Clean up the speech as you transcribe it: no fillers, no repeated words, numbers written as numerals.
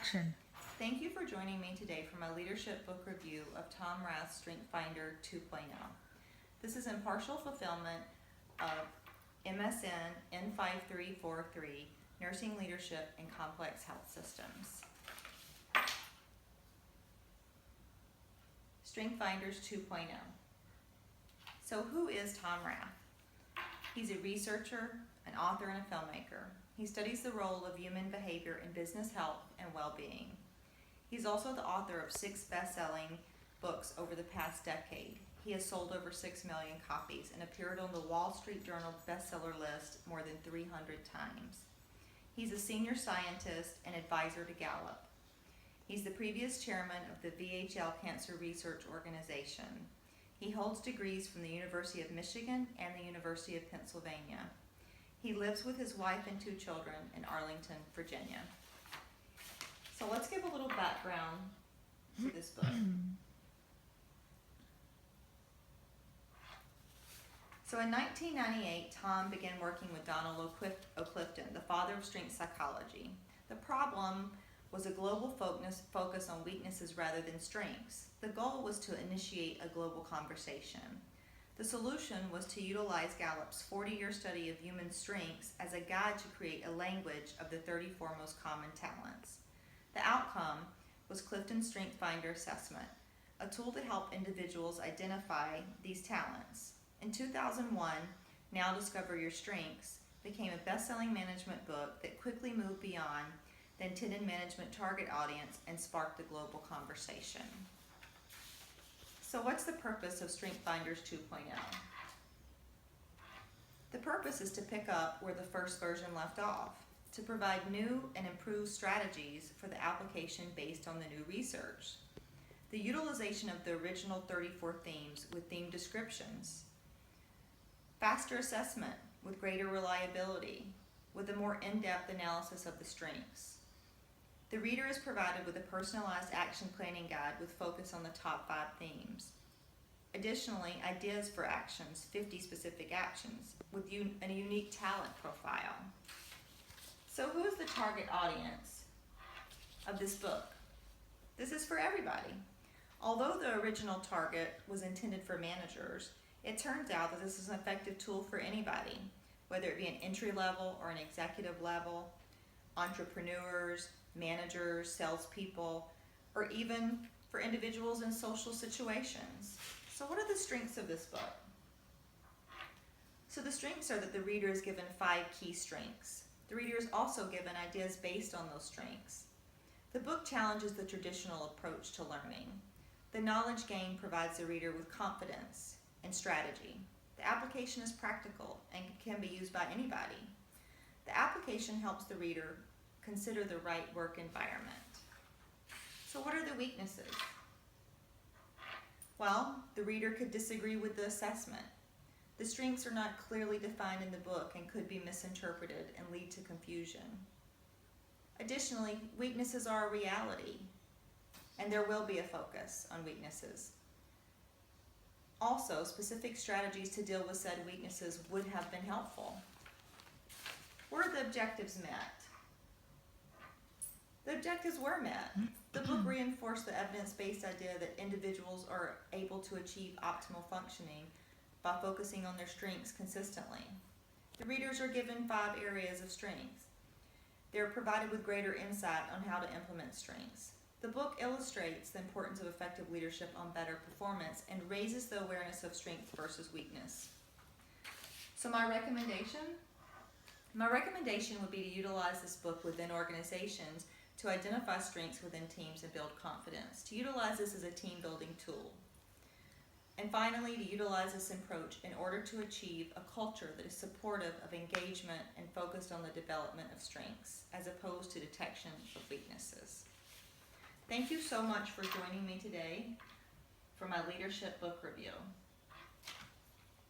Action. Thank you for joining me today for my leadership book review of Tom Rath's Strength Finder 2.0. This is in partial fulfillment of MSN N5343, Nursing Leadership in Complex Health Systems. Strength Finders 2.0. So who is Tom Rath? He's a researcher, an author, and a filmmaker. He studies the role of human behavior in business health and well-being. He's also the author of 6 best-selling books over the past decade. He has sold over 6 million copies and appeared on the Wall Street Journal bestseller list more than 300 times. He's a senior scientist and advisor to Gallup. He's the previous chairman of the VHL Cancer Research Organization. He holds degrees from the University of Michigan and the University of Pennsylvania. He lives with his wife and 2 children in Arlington, Virginia. So let's give a little background to this book. So in 1998, Tom began working with Donald O'Clifton, the father of strength psychology. The problem was a global focus on weaknesses rather than strengths. The goal was to initiate a global conversation. The solution was to utilize Gallup's 40-year study of human strengths as a guide to create a language of the 34 most common talents. The outcome was Clifton's Strength Finder assessment, a tool to help individuals identify these talents. In 2001, Now Discover Your Strengths became a best-selling management book that quickly moved beyond the intended management target audience and sparked a global conversation. So what's the purpose of Strength Finders 2.0? The purpose is to pick up where the first version left off, to provide new and improved strategies for the application based on the new research. The utilization of the original 34 themes with theme descriptions. Faster assessment with greater reliability, with a more in-depth analysis of the strengths. The reader is provided with a personalized action planning guide with focus on the top 5 themes. Additionally, ideas for actions, 50 specific actions, with a unique talent profile. So who is the target audience of this book? This is for everybody. Although the original target was intended for managers, it turns out that this is an effective tool for anybody, whether it be an entry level or an executive level, entrepreneurs, managers, salespeople, or even for individuals in social situations. So what are the strengths of this book? So the strengths are that the reader is given 5 key strengths. The reader is also given ideas based on those strengths. The book challenges the traditional approach to learning. The knowledge gained provides the reader with confidence and strategy. The application is practical and can be used by anybody. The application helps the reader consider the right work environment. So what are the weaknesses? Well, the reader could disagree with the assessment. The strengths are not clearly defined in the book and could be misinterpreted and lead to confusion. Additionally, weaknesses are a reality, and there will be a focus on weaknesses. Also, specific strategies to deal with said weaknesses would have been helpful. Were the objectives met? The objectives were met. The book reinforced the evidence-based idea that individuals are able to achieve optimal functioning by focusing on their strengths consistently. The readers are given 5 areas of strengths. They are provided with greater insight on how to implement strengths. The book illustrates the importance of effective leadership on better performance and raises the awareness of strength versus weakness. So my recommendation would be to utilize this book within organizations to identify strengths within teams and build confidence, to utilize this as a team building tool. And finally, to utilize this approach in order to achieve a culture that is supportive of engagement and focused on the development of strengths, as opposed to detection of weaknesses. Thank you so much for joining me today for my leadership book review.